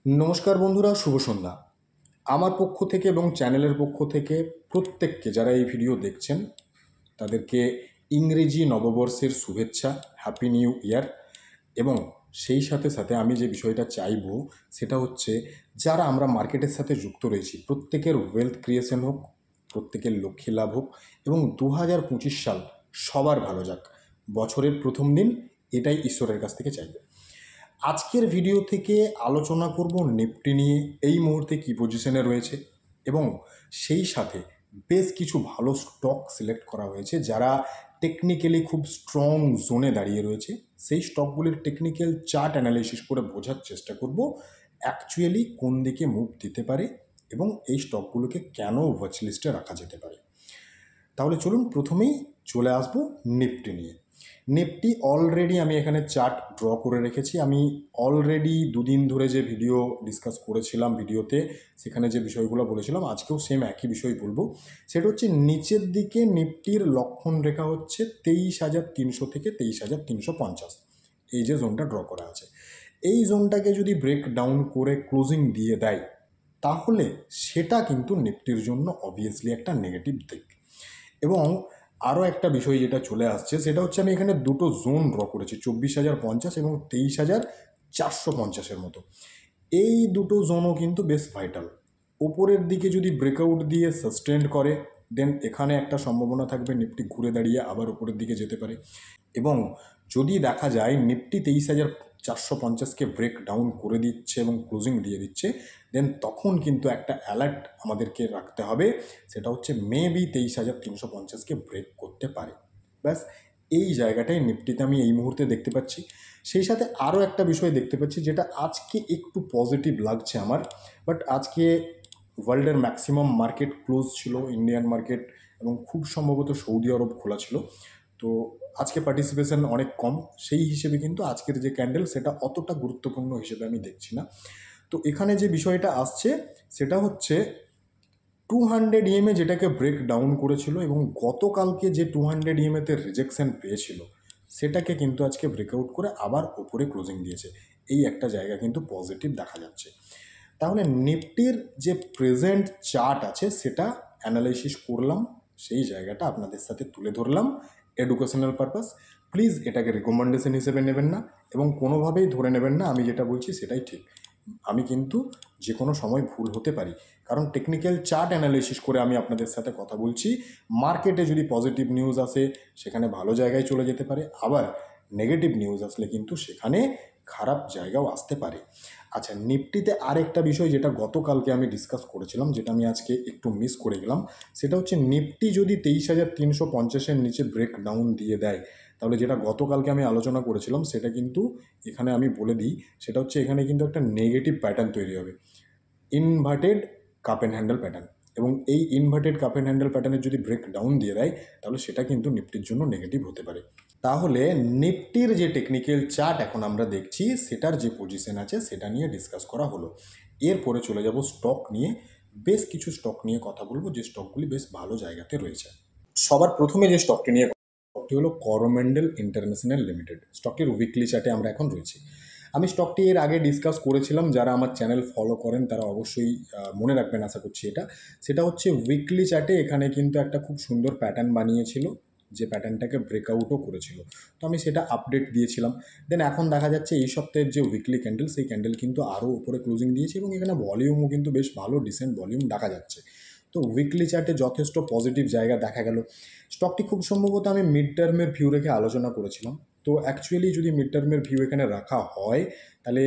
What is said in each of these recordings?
নমস্কার বন্ধুরা, শুভ সন্ধ্যা। আমার পক্ষ থেকে এবং চ্যানেলের পক্ষ থেকে প্রত্যেককে যারা এই ভিডিও দেখছেন তাদেরকে ইংরেজি নববর্ষের শুভেচ্ছা, হ্যাপি নিউ ইয়ার। এবং সেই সাথে সাথে আমি যে বিষয়টা চাইবো সেটা হচ্ছে, যারা আমরা মার্কেটের সাথে যুক্ত রয়েছি প্রত্যেকের ওয়েলথ ক্রিয়েশন হোক, প্রত্যেকের লক্ষ্মী লাভ হোক এবং 2025 সাল সবার ভালো যাক। বছরের প্রথম দিন, এটাই ঈশ্বরের কাছ থেকে চাইবো। আজকের ভিডিও থেকে আলোচনা করব নিফটি নিয়ে, এই মুহূর্তে কী পজিশনে রয়েছে, এবং সেই সাথে বেশ কিছু ভালো স্টক সিলেক্ট করা হয়েছে যারা টেকনিক্যালি খুব স্ট্রং জোনে দাঁড়িয়ে রয়েছে। সেই স্টকগুলির টেকনিক্যাল চার্ট অ্যানালাইসিস করে বোঝার চেষ্টা করব অ্যাকচুয়ালি কোন দিকে মুভ দিতে পারে এবং এই স্টকগুলোকে কেন ওয়াচ লিস্টে রাখা যেতে পারে। তাহলে চলুন প্রথমেই চলে আসবো নিফটি নিয়ে। নিফটি অলরেডি আমি এখানে চার্ট ড্র করে রেখেছি। আমি অলরেডি দুদিন ধরে যে ভিডিও ডিসকাস করেছিলাম, ভিডিওতে সেখানে যে বিষয়গুলো বলেছিলাম আজকেও সেম একই বিষয় বলবো। সেটা হচ্ছে নিচের দিকে নিফটির লক্ষণ রেখা হচ্ছে 23,300 থেকে 23,350, এই যে জোনটা ড্র করা আছে। এই জোনটাকে যদি ব্রেক ডাউন করে ক্লোজিং দিয়ে দেয় তাহলে সেটা কিন্তু নিফটির জন্য অবভিয়াসলি একটা নেগেটিভ দিক। এবং আরও একটা বিষয় যেটা চলে আসছে সেটা হচ্ছে, আমি এখানে দুটো জোন ড্র করেছি, 24,050 এবং 23,450-এর মতো। এই দুটো জোনও কিন্তু বেশ ভাইটাল। ওপরের দিকে যদি ব্রেকআউট দিয়ে সাস্টেন্ড করে দেন এখানে একটা সম্ভাবনা থাকবে নিফটি ঘুরে দাঁড়িয়ে আবার ওপরের দিকে যেতে পারে। এবং যদি দেখা যায় নিফটি 23,450-কে ব্রেক ডাউন করে দিচ্ছে এবং ক্লোজিং দিয়ে দিচ্ছে, দেন তখন কিন্তু একটা অ্যালার্ট আমাদেরকে রাখতে হবে, সেটা হচ্ছে মেবি 23,350-কে ব্রেক করতে পারে। ব্যাস, এই জায়গাটাই নিফটিতে আমি এই মুহূর্তে দেখতে পাচ্ছি। সেই সাথে আরও একটা বিষয় দেখতে পাচ্ছি যেটা আজকে একটু পজিটিভ লাগছে আমার। বাট আজকে ওয়ার্ল্ডের ম্যাক্সিমাম মার্কেট ক্লোজ ছিল, ইন্ডিয়ান মার্কেট এবং খুব সম্ভবত সৌদি আরব খোলা ছিল। তো আজকে পার্টিসিপেশন অনেক কম, সেই হিসেবে কিন্তু আজকের যে ক্যান্ডেল সেটা অতটা গুরুত্বপূর্ণ হিসেবে আমি দেখছি না। তো এখানে যে বিষয়টা আসছে সেটা হচ্ছে 200 ইএমএ যেটাকে ব্রেক ডাউন করেছিল এবং গতকালকে যে 200 ইএমএতে রিজেকশন পেয়েছিল সেটাকে কিন্তু আজকে ব্রেকআউট করে আবার ওপরে ক্লোজিং দিয়েছে। এই একটা জায়গা কিন্তু পজিটিভ দেখা যাচ্ছে। তাহলে নিফটির যে প্রেজেন্ট চার্ট আছে সেটা অ্যানালাইসিস করলাম, সেই জায়গাটা আপনাদের সাথে তুলে ধরলাম এডুকেশনাল পারপাস। প্লিজ এটাকে রেকমেন্ডেশন হিসেবে নেবেন না এবং কোনোভাবেই ধরে নেবেন না আমি যেটা বলছি সেটাই ঠিক। আমি কিন্তু যে কোনো সময় ভুল হতে পারি, কারণ টেকনিক্যাল চার্ট অ্যানালাইসিস করে আমি আপনাদের সাথে কথা বলছি। মার্কেটে যদি পজিটিভ নিউজ আসে সেখানে ভালো জায়গায় চলে যেতে পারে, আবার নেগেটিভ নিউজ আসলে কিন্তু সেখানে খারাপ জায়গাও আসতে পারে। আচ্ছা, নিফটিতে আরেকটা বিষয় যেটা গতকালকে আমি ডিসকাস করেছিলাম, যেটা আমি আজকে একটু মিস করে গেলাম, সেটা হচ্ছে নিফটি যদি 23,350-এর নিচে ব্রেক ডাউন দিয়ে দেয় তাহলে যেটা গতকালকে আমি আলোচনা করেছিলাম সেটা কিন্তু এখানে আমি বলে দিই, সেটা হচ্ছে এখানে কিন্তু একটা নেগেটিভ প্যাটার্ন তৈরি হবে, inverted cup and handle pattern. এবং এই ইনভার্টেড কাপ অ্যান্ড হ্যান্ডেল প্যাটার্নের যদি ব্রেক ডাউন দিয়ে দেয় তাহলে সেটা কিন্তু নিফটির জন্য নেগেটিভ হতে পারে। তাহলে নিফটির যে টেকনিক্যাল চার্ট এখন আমরা দেখছি সেটার যে পজিশন আছে সেটা নিয়ে ডিসকাস করা হলো। এরপরে চলে যাব স্টক নিয়ে। বেশ কিছু স্টক নিয়ে কথা বলবো যে স্টকগুলি বেশ ভালো জায়গাতে রয়েছে। সবার প্রথমে যে স্টকটি নিয়ে স্টকটি হলো করোমেন্ডেল ইন্টারন্যাশনাল লিমিটেড। স্টকটির উইকলি চার্টে আমরা এখন রয়েছি। আমি স্টকটি এর আগে ডিসকাস করেছিলাম, যারা আমার চ্যানেল ফলো করেন তারা অবশ্যই মনে রাখবেন, আশা করছি সেটা হচ্ছে উইকলি চার্টে এখানে কিন্তু একটা খুব সুন্দর প্যাটার্ন বানিয়েছিল, যে প্যাটার্নটাকে ব্রেকআউটও করেছিল। তো আমি সেটা আপডেট দিয়েছিলাম। দেন এখন দেখা যাচ্ছে এই সপ্তাহের যে উইকলি ক্যান্ডেল, সেই ক্যান্ডেল কিন্তু আরও উপরে ক্লোজিং দিয়েছে এবং এখানে ভলিউমও কিন্তু বেশ ভালো ডিসেন্ট ভলিউম দেখা যাচ্ছে। তো উইকলি চার্টে যথেষ্ট পজিটিভ জায়গা দেখা গেল। স্টকটি খুব সম্ভবত আমি মিড টার্মের ভিউ রেখে আলোচনা করেছিলাম। তো অ্যাকচুয়ালি যদি মিড টার্মের ভিউ এখানে রাখা হয় তাহলে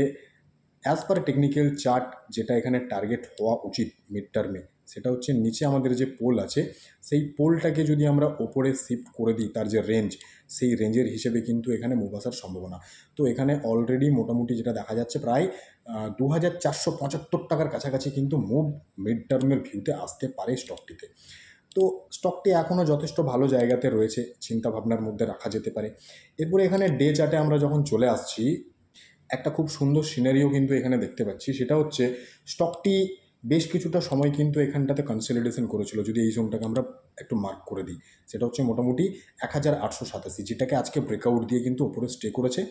অ্যাজ পার টেকনিক্যাল চার্ট যেটা এখানে টার্গেট হওয়া উচিত মিড টার্মে, সেটা হচ্ছে নিচে আমাদের যে পোল আছে সেই পোলটাকে যদি আমরা ওপরে শিফট করে দিই, তার যে রেঞ্জ, সেই রেঞ্জের হিসেবে কিন্তু এখানে মুভ আসার সম্ভাবনা। তো এখানে অলরেডি মোটামুটি যেটা দেখা যাচ্ছে প্রায় 2,475 টাকার কাছাকাছি কিন্তু মুভ মিড টার্মের ভিউতে আসতে পারে স্টকটিতে। তো স্টকটি এখনও যথেষ্ট ভালো জায়গাতে রয়েছে, চিন্তাভাবনার মধ্যে রাখা যেতে পারে। এরপরে এখানে ডে চার্টে আমরা যখন চলে আসছি, একটা খুব সুন্দর সিনারিও কিন্তু এখানে দেখতে পাচ্ছি, সেটা হচ্ছে স্টকটি বেশ কিছুটা সময় কিন্তু এখানটাতে কনসলিডেশন করেছিল, যদি এই জোনটাকে আমরা একটু মার্ক করে দিই। সেটা হচ্ছে মোটামুটি 1887, যেটাকে আজকে ব্রেকআউট দিয়ে কিন্তু ওপরে স্টে করেছে।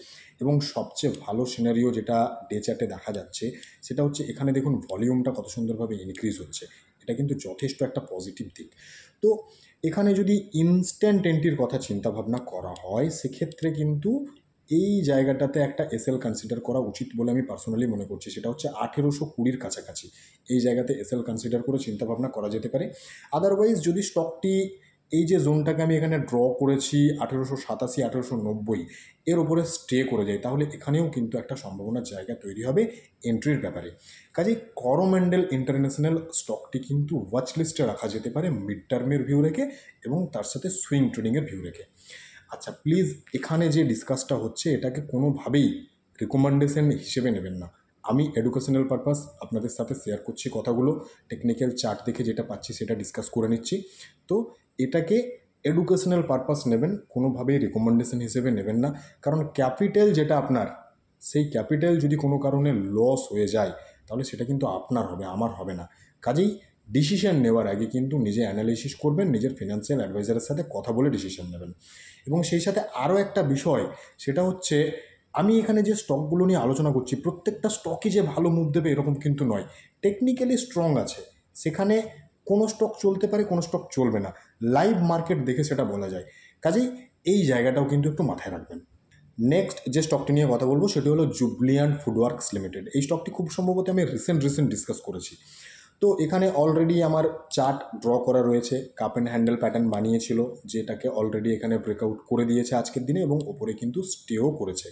এবং সবচেয়ে ভালো সিনারিও যেটা ডে চার্টে দেখা যাচ্ছে সেটা হচ্ছে এখানে দেখুন ভলিউমটা কত সুন্দরভাবে ইনক্রিজ হচ্ছে। এটা কিন্তু যথেষ্ট একটা পজিটিভ দিক। তো এখানে যদি ইনস্ট্যান্ট এন্ট্রির কথা চিন্তা ভাবনা করা হয় সেক্ষেত্রে কিন্তু এই জায়গাটাতে একটা এসএল কনসিডার করা উচিত বলে আমি পার্সোনালি মনে করছি। সেটা হচ্ছে 1820 কাছাকাছি এই জায়গাতে এসএল কনসিডার করে চিন্তাভাবনা করা যেতে পারে। আদারওয়াইজ যদি স্টকটি এই যে জোনটাকে আমি এখানে ড্র করেছি 1887, 1890 এর ওপরে স্টে করে যায় তাহলে এখানেও কিন্তু একটা সম্ভাবনার জায়গা তৈরি হবে এন্ট্রির ব্যাপারে। কাজেই করোম্যান্ডেল ইন্টারন্যাশনাল স্টকটি কিন্তু ওয়াচ লিস্টে রাখা যেতে পারে মিড টার্মের ভিউ রেখে এবং তার সাথে সুইং ট্রেডিংয়ের ভিউ রেখে। আচ্ছা প্লিজ, এখানে যে ডিসকাসটা হচ্ছে এটাকে কোনোভাবেই রিকমেন্ডেশন হিসেবে নেবেন না। আমি এডুকেশনাল পারপাস আপনাদের সাথে শেয়ার করছি কথাগুলো, টেকনিক্যাল চার্ট দেখে যেটা পাচ্ছি সেটা ডিসকাস করে নিচ্ছি। তো এটাকে এডুকেশনাল পারপাস নেবেন, কোনোভাবেই রিকমেন্ডেশন হিসেবে নেবেন না। কারণ ক্যাপিটাল যেটা আপনার, সেই ক্যাপিটাল যদি কোনো কারণে লস হয়ে যায় তাহলে সেটা কিন্তু আপনার হবে, আমার হবে না। কাজেই ডিসিশন নেওয়ার আগে কিন্তু নিজে অ্যানালাইসিস করবেন, নিজের ফিনান্সিয়াল অ্যাডভাইজারের সাথে কথা বলে ডিসিশন নেবেন। এবং সেই সাথে আরও একটা বিষয়, সেটা হচ্ছে আমি এখানে যে স্টকগুলো নিয়ে আলোচনা করছি প্রত্যেকটা স্টকই যে ভালো মুভ দেবে এরকম কিন্তু নয়। টেকনিক্যালি স্ট্রং আছে, সেখানে কোনো স্টক চলতে পারে, কোনো স্টক চলবে না, লাইভ মার্কেট দেখে সেটা বলা যায়। কাজেই এই জায়গাটাও কিন্তু একটু মাথায় রাখবেন। নেক্সট যে স্টকটি নিয়ে কথা বলবো সেটি হলো জুবলিয়ান্ট ফুডওয়ার্কস লিমিটেড। এই স্টকটি খুব সম্ভবত আমি রিসেন্ট ডিসকাস করেছি। তো এখানে অলরেডি আমার চার্ট ড্র করা রয়েছে, কাপ অ্যান্ড হ্যান্ডেল প্যাটার্ন বানিয়েছিল যেটাকে অলরেডি এখানে ব্রেকআউট করে দিয়েছে আজকের দিনে এবং ওপরে কিন্তু স্টেও করেছে।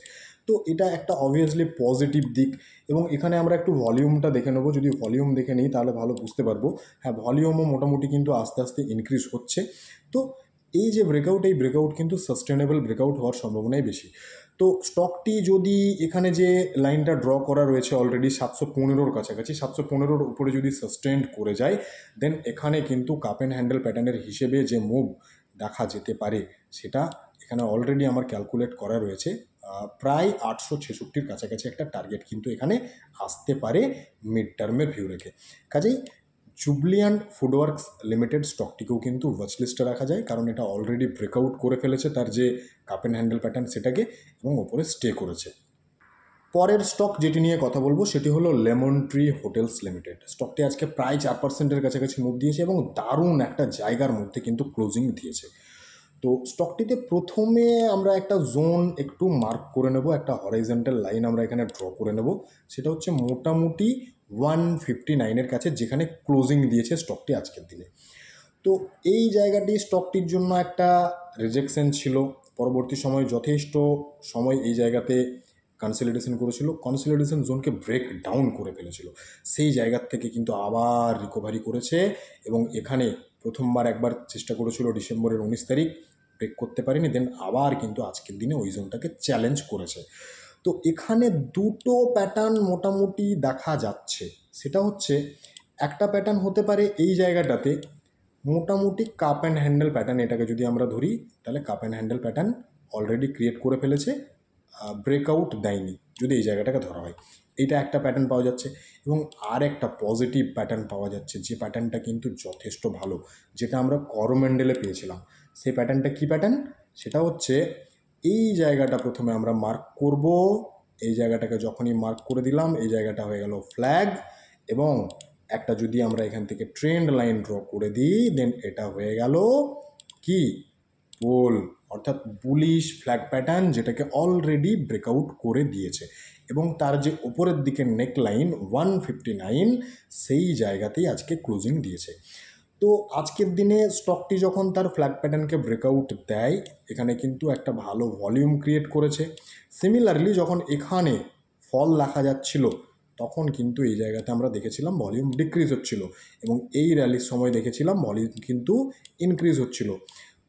তো এটা একটা অবভিয়াসলি পজিটিভ দিক। এবং এখানে আমরা একটু ভলিউমটা দেখে নেবো, যদি ভলিউম দেখে নিই তাহলে ভালো বুঝতে পারবো। হ্যাঁ, ভলিউমও মোটামুটি কিন্তু আস্তে আস্তে ইনক্রিজ হচ্ছে। তো এই যে ব্রেকআউট, এই ব্রেকআউট কিন্তু সাস্টেনেবল ব্রেকআউট হওয়ার সম্ভাবনাই বেশি। তো স্টকটি যদি এখানে যে লাইনটা ড্র করা রয়েছে অলরেডি 715-র কাছাকাছি, 715-র উপরে যদি সাস্টেন্ড করে যায় দেন এখানে কিন্তু কাপ অ্যান্ড হ্যান্ডেল প্যাটার্নের হিসেবে যে মুভ দেখা যেতে পারে সেটা এখানে অলরেডি আমার ক্যালকুলেট করা রয়েছে। প্রায় 866-র কাছাকাছি একটা টার্গেট কিন্তু এখানে আসতে পারে মিড টার্মের ভিউ রেখে। কাজেই জুবলিয়ান্ট ফুডওয়ার্কস লিমিটেড স্টকটিকেও কিন্তু ওয়াচলিস্টে রাখা যায়, কারণ এটা অলরেডি ব্রেকআউট করে ফেলেছে তার যে কাপ অ্যান্ড হ্যান্ডেল প্যাটার্ন সেটাকে এবং ওপরে স্টে করেছে। পরের স্টক যেটি নিয়ে কথা বলবো সেটি হলো লেমন ট্রি হোটেলস লিমিটেড। স্টকটি আজকে প্রায় 4%-এর কাছাকাছি মুভ দিয়েছে এবং দারুণ একটা জায়গার মধ্যে কিন্তু ক্লোজিং দিয়েছে। তো স্টকটিতে প্রথমে আমরা একটা জোন একটু মার্ক করে নেব, একটা হরাইজন্টাল লাইন আমরা এখানে ড্র করে নেব। সেটা হচ্ছে মোটামুটি 159-এর কাছে, যেখানে ক্লোজিং দিয়েছে স্টকটি আজকের দিনে। তো এই জায়গাটি স্টকটির জন্য একটা রিজেকশন ছিল। পরবর্তী সময় যথেষ্ট সময় এই জায়গাতে কনসলিডেশন করেছিল, কনসলিডেশন জোনকে ব্রেক ডাউন করে ফেলেছিল। সেই জায়গার থেকে কিন্তু আবার রিকভারি করেছে এবং এখানে প্রথমবার একবার চেষ্টা করেছিল ডিসেম্বরের 19 তারিখ, ব্রেক করতে পারেনি, দেন আবার কিন্তু আজকের দিনে ওই জোনটাকে চ্যালেঞ্জ করেছে। তো এখানে দুটো প্যাটার্ন মোটামুটি দেখা যাচ্ছে। সেটা হচ্ছে একটা প্যাটার্ন হতে পারে এই জায়গাটাতে মোটামুটি কাপ অ্যান্ড হ্যান্ডেল প্যাটার্ন, এটাকে যদি আমরা ধরি তাহলে cup and handle pattern already create করে ফেলেছে, ব্রেকআউট দেয়নি যদি এই জায়গাটাকে ধরা হয়। এইটা একটা প্যাটার্ন পাওয়া যাচ্ছে এবং আর একটা পজিটিভ প্যাটার্ন পাওয়া যাচ্ছে, যে প্যাটার্নটা কিন্তু যথেষ্ট ভালো, যেটা আমরা করোম্যান্ডেলে পেয়েছিলাম। সেই প্যাটার্নটা কী প্যাটার্ন? সেটা হচ্ছে এই জায়গাটা প্রথমে আমরা মার্ক করব। এই জায়গাটাকে যখনই মার্ক করে দিলাম এই জায়গাটা হয়ে গেল ফ্ল্যাগ, এবং একটা যদি আমরা এখান থেকে ট্রেন্ড লাইন ড্র করে দিই দেন এটা হয়ে গেল কি পোল, অর্থাৎ বুলিশ ফ্ল্যাগ প্যাটার্ন, যেটাকে অলরেডি ব্রেকআউট করে দিয়েছে এবং তার যে উপরের দিকে নেক লাইন 159 সেই জায়গাতেই আজকে ক্লোজিং দিয়েছে। তো আজকের দিনে স্টকটি যখন তার ফ্ল্যাগ প্যাটার্নকে ব্রেকআউট দেয় এখানে কিন্তু একটা ভালো ভলিউম ক্রিয়েট করেছে। সিমিলারলি যখন এখানে ফল দেখা যাচ্ছিল তখন কিন্তু এই জায়গাতে আমরা দেখেছিলাম ভলিউম ডিক্রিজ হচ্ছিল এবং এই র্যালির সময় দেখেছিলাম ভলিউম কিন্তু ইনক্রিজ হচ্ছিল।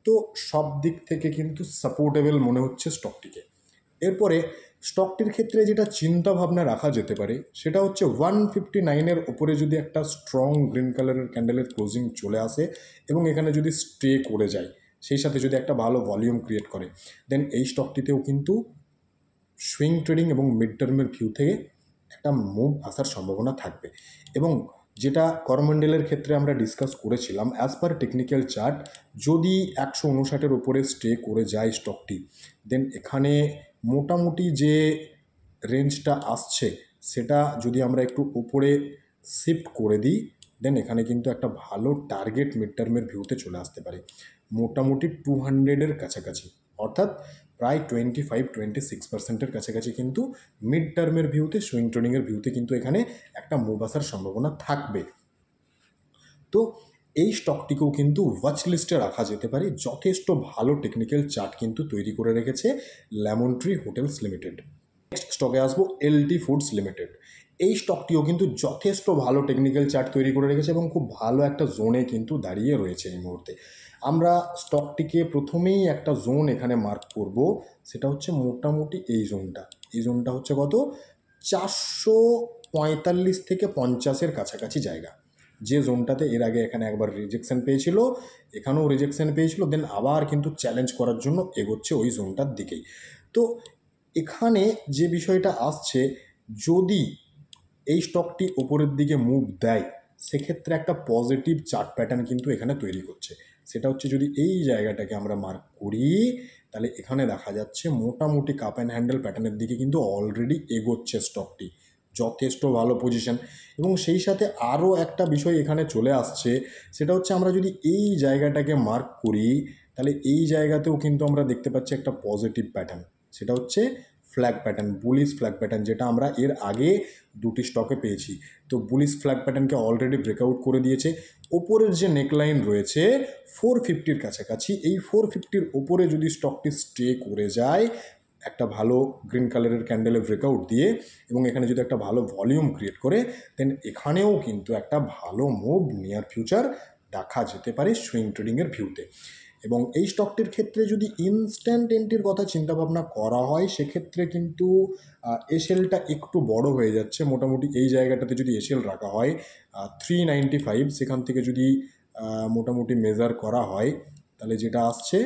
তো সব দিক থেকে কিন্তু সাপোর্টেবল মনে হচ্ছে স্টকটিকে। এরপরে স্টকটির ক্ষেত্রে যেটা চিন্তা ভাবনা রাখা যেতে পারে সেটা হচ্ছে 159-এর ওপরে যদি একটা স্ট্রং গ্রিন কালারের ক্যান্ডেলের ক্লোজিং চলে আসে এবং এখানে যদি স্টে করে যায়, সেই সাথে যদি একটা ভালো ভলিউম ক্রিয়েট করে, দেন এই স্টকটিতেও কিন্তু সুইং ট্রেডিং এবং মিড টার্মের ভিউ থেকে একটা মুভ আসার সম্ভাবনা থাকবে। এবং যেটা করমন্ডলের ক্ষেত্রে আমরা ডিসকাস করেছিলাম, অ্যাজ পার টেকনিক্যাল চার্ট যদি 159-এর উপরে স্টে করে যায় স্টকটি, দেন এখানে মোটামুটি যে রেঞ্জটা আসছে সেটা যদি আমরা একটু উপরে শিফট করে দিই, দেন এখানে কিন্তু একটা ভালো টার্গেট মিড টার্মের ভিউতে চলে আসতে পারে মোটামুটি 200-এর কাছাকাছি, অর্থাৎ প্রায় 25-26%-এর কাছাকাছি কিন্তু মিড টার্মের ভিউতে, সুইং ট্রেডিংয়ের ভিউতে কিন্তু এখানে একটা মুভ আসার সম্ভাবনা থাকবে। তো এই স্টকটিকেও কিন্তু ওয়াচ লিস্টে রাখা যেতে পারে। যথেষ্ট ভালো টেকনিক্যাল চার্ট কিন্তু তৈরি করে রেখেছে lemon tree hotels limited. Next স্টকে আসবো এলটি ফুডস লিমিটেড। এই স্টকটিও কিন্তু যথেষ্ট ভালো টেকনিক্যাল চার্ট তৈরি করে রেখেছে এবং খুব ভালো একটা জোনে কিন্তু দাঁড়িয়ে রয়েছে এই মুহূর্তে। আমরা স্টকটিকে প্রথমেই একটা জোন এখানে মার্ক করব, সেটা হচ্ছে মোটামুটি এই জোনটা। এই জোনটা হচ্ছে কত, 445 থেকে 50-এর কাছাকাছি জায়গা, যে জোনটাতে এর আগে এখানে একবার রিজেকশন পেয়েছিল, এখানেও রিজেকশন পেয়েছিল, দেন আবার কিন্তু চ্যালেঞ্জ করার জন্য এগোচ্ছে ওই জোনটার দিকেই। তো এখানে যে বিষয়টা আসছে, যদি এই স্টকটি ওপরের দিকে মুভ দেয় সেক্ষেত্রে একটা পজিটিভ চার্ট প্যাটার্ন কিন্তু এখানে তৈরি করছে। সেটা হচ্ছে যদি এই জায়গাটাকে আমরা মার্ক করি, তাহলে এখানে দেখা যাচ্ছে মোটামুটি কাপ অ্যান্ড হ্যান্ডেল প্যাটার্নের দিকে কিন্তু অলরেডি এগোচ্ছে স্টকটি, যথেষ্ট ভালো পজিশন। এবং সেই সাথে আরও একটা বিষয় এখানে চলে আসছে, সেটা হচ্ছে আমরা যদি এই জায়গাটাকে মার্ক করি, তাহলে এই জায়গাতেও কিন্তু আমরা দেখতে পাচ্ছি একটা পজিটিভ প্যাটার্ন, সেটা হচ্ছে flag pattern, bullish flag pattern, যেটা আমরা এর আগে দুটি স্টকে পেয়েছি। তো বুলিশ ফ্ল্যাগ প্যাটার্নকে অলরেডি ব্রেকআউট করে দিয়েছে। ওপরের যে নেকলাইন রয়েছে 450-র কাছাকাছি, এই 450-র ওপরে যদি স্টকটি স্টে করে যায় একটা ভালো গ্রিন কালারের ক্যান্ডেলে ব্রেকআউট দিয়ে, এবং এখানে যদি একটা ভালো ভলিউম ক্রিয়েট করে, দেন এখানেও কিন্তু একটা ভালো মুভ নিয়ার ফিউচার দেখা যেতে পারে সুইং ট্রেডিংয়ের ভিউতে। এবং এই স্টকটির ক্ষেত্রে যদি ইনস্ট্যান্ট এন্ট্রির কথা চিন্তাভাবনা করা হয়, সেক্ষেত্রে কিন্তু এসএলটা একটু বড় হয়ে যাচ্ছে। মোটামুটি এই জায়গাটাতে যদি এসএল রাখা হয় 395, সেখান থেকে যদি মোটামুটি মেজার করা হয়, তাহলে যেটা আসছে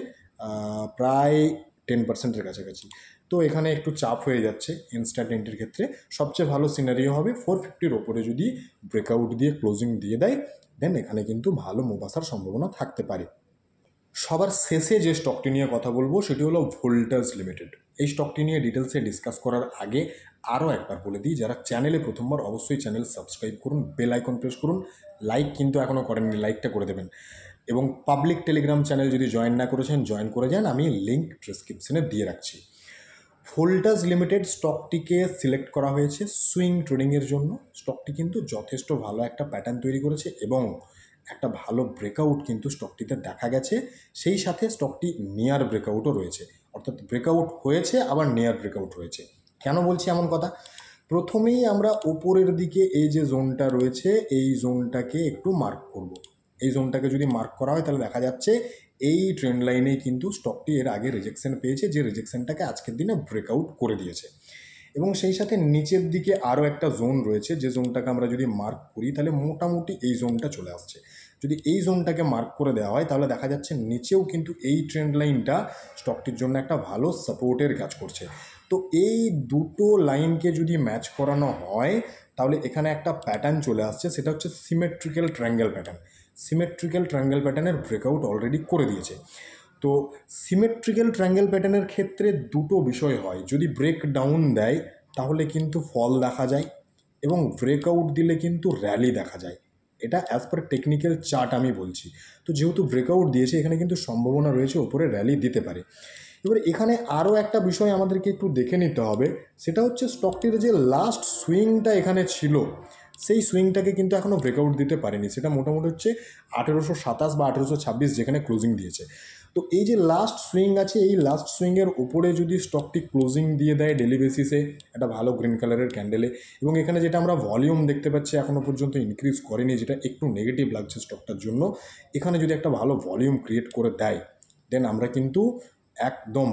প্রায় 10%-এর কাছাকাছি। তো এখানে একটু চাপ হয়ে যাচ্ছে ইনস্ট্যান্ট এন্ট্রির ক্ষেত্রে। সবচেয়ে ভালো সিনারিও হবে 450-র ওপরে যদি ব্রেকআউট দিয়ে ক্লোজিং দিয়ে দেয়, দেন এখানে কিন্তু ভালো মুভ আসার সম্ভাবনা থাকতে পারে। সবার শেষে যে স্টকটি নিয়ে কথা বলবো সেটি হলো ভোল্টাস লিমিটেড। এই স্টকটি নিয়ে ডিটেলসে ডিসকাস করার আগে আরও একবার বলে দিই, যারা চ্যানেলে প্রথমবার অবশ্যই চ্যানেল সাবস্ক্রাইব করুন, বেল আইকন প্রেস করুন, লাইক কিন্তু এখনও করেননি, লাইকটা করে দেবেন, এবং পাবলিক টেলিগ্রাম চ্যানেল যদি জয়েন না করেছেন জয়েন করে যান, আমি লিঙ্ক ডিসক্রিপশনে দিয়ে রাখছি। ভোল্টাস লিমিটেড স্টকটিকে সিলেক্ট করা হয়েছে সুইং ট্রেডিংয়ের জন্য। স্টকটি কিন্তু যথেষ্ট ভালো একটা প্যাটার্ন তৈরি করেছে এবং একটা ভালো ব্রেকআউট কিন্তু স্টকটিতে দেখা গেছে। সেই সাথে স্টকটি নিয়ার ব্রেকআউটও রয়েছে, অর্থাৎ ব্রেকআউট হয়েছে আবার নিয়ার ব্রেকআউট হয়েছে। কেন বলছি এমন কথা, প্রথমেই আমরা ওপরের দিকে এই যে জোনটা রয়েছে এই জোনটাকে একটু মার্ক করব। এই জোনটাকে যদি মার্ক করা হয় তাহলে দেখা যাচ্ছে এই ট্রেন্ড লাইনেই কিন্তু স্টকটি এর আগে রিজেকশন পেয়েছে, যে রিজেকশনটাকে আজকের দিনে ব্রেকআউট করে দিয়েছে। এবং সেই সাথে নিচের দিকে আরও একটা জোন রয়েছে, যে জোনটাকে আমরা যদি মার্ক করি তাহলে মোটামুটি এই জোনটা চলে আসছে। যদি এই জোনটাকে মার্ক করে দেওয়া হয় তাহলে দেখা যাচ্ছে নিচেও কিন্তু এই ট্রেন্ড লাইনটা স্টকটির জন্য একটা ভালো সাপোর্টের কাজ করছে। তো এই দুটো লাইনকে যদি ম্যাচ করানো হয় তাহলে এখানে একটা প্যাটার্ন চলে আসছে, সেটা হচ্ছে symmetrical triangle pattern. Symmetrical triangle প্যাটার্নের ব্রেকআউট অলরেডি করে দিয়েছে। তো সিমেট্রিক্যাল ট্রায়াঙ্গেল প্যাটার্নের ক্ষেত্রে দুটো বিষয় হয়, যদি ব্রেক ডাউন দেয় তাহলে কিন্তু ফল দেখা যায়, এবং ব্রেকআউট দিলে কিন্তু র্যালি দেখা যায়। এটা অ্যাজ পার টেকনিক্যাল চার্ট আমি বলছি। তো যেহেতু ব্রেকআউট দিয়েছে এখানে কিন্তু সম্ভাবনা রয়েছে ওপরে র্যালি দিতে পারে। এবার এখানে আরও একটা বিষয় আমাদেরকে একটু দেখে নিতে হবে, সেটা হচ্ছে স্টকটির যে লাস্ট সুইংটা এখানে ছিল সেই সুইংটাকে কিন্তু এখনও ব্রেকআউট দিতে পারেনি। সেটা মোটামুটি হচ্ছে 1827 বা 1826 যেখানে ক্লোজিং দিয়েছে। তো এই যে লাস্ট সুইং আছে, এই লাস্ট সুইংয়ের উপরে যদি স্টকটি ক্লোজিং দিয়ে দেয় ডেলি বেসিসে একটা ভালো গ্রিন কালারের ক্যান্ডেলে, এবং এখানে যেটা আমরা ভলিউম দেখতে পাচ্ছি এখনও পর্যন্ত ইনক্রিজ করেনি, যেটা একটু নেগেটিভ লাগছে স্টকটার জন্য, এখানে যদি একটা ভালো ভলিউম ক্রিয়েট করে দেয় দেন আমরা কিন্তু একদম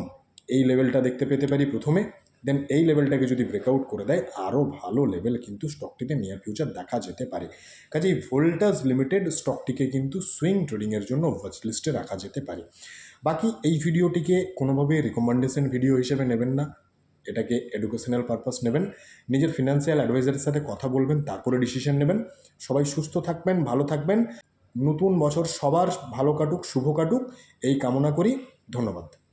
এই লেভেলটা দেখতে পেতে পারি প্রথমে। দেন এই লেভেলটাকে যদি ব্রেকআউট করে দেয় আরও ভালো লেভেল কিন্তু স্টকটিতে নিয়ার ফিউচার দেখা যেতে পারে। কাজেই ভোল্টাস লিমিটেড স্টকটিকে কিন্তু সুইং ট্রেডিংয়ের জন্য ওয়াচ লিস্টে রাখা যেতে পারে। বাকি এই ভিডিওটিকে কোনোভাবে রিকমেন্ডেশন ভিডিও হিসেবে নেবেন না, এটাকে এডুকেশনাল পারপাস নেবেন, নিজের ফিনান্সিয়াল অ্যাডভাইজারের সাথে কথা বলবেন, তারপরে ডিসিশন নেবেন। সবাই সুস্থ থাকবেন, ভালো থাকবেন। নতুন বছর সবার ভালো কাটুক, শুভ কাটুক, এই কামনা করি। ধন্যবাদ।